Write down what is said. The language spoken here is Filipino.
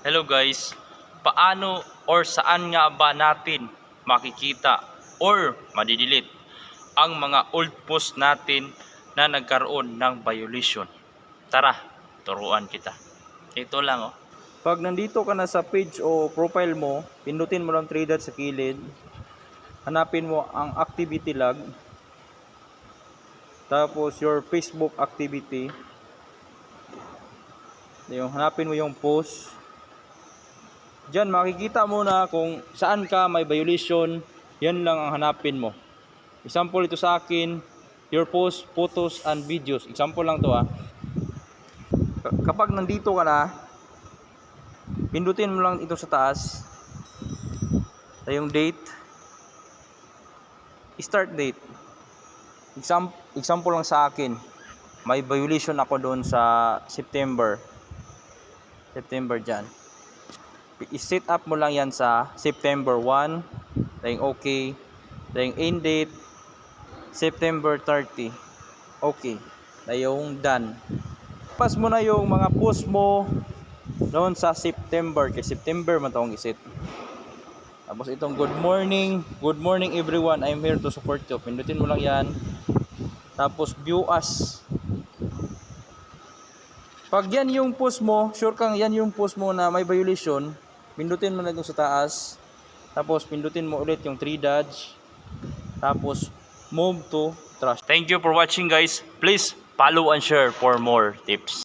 Hello guys, paano or saan nga ba natin makikita or madidelete ang mga old post natin na nagkaroon ng violation? Tara, turuan kita. Ito lang oh. Pag nandito ka na sa page o profile mo, pindutin mo lang 3 dots sa kilid. Hanapin mo ang activity log. Tapos your Facebook activity. Hanapin mo yung post. Diyan makikita mo na kung saan ka may violation. Yan lang ang hanapin mo. Example ito sa akin, your post, photos and videos. Example lang to Kapag nandito ka na, pindutin mo lang ito sa taas. Yung date. Start date. Example lang sa akin. May violation ako doon sa September dyan. I-set up mo lang yan sa September 1. Yung okay. Yung end date September 30. Okay. Yung done. Pas mo na yung mga post mo noon sa September. Kay September man taong iset. Tapos itong good morning everyone, I'm here to support you. Pindutin mo lang yan. Tapos view as. Pag yan yung post mo, sure kang yan yung post mo na may violation, pindutin mo na ito sa taas. Tapos pindutin mo ulit yung 3 dots. Tapos move to trash. Thank you for watching guys. Please follow and share for more tips.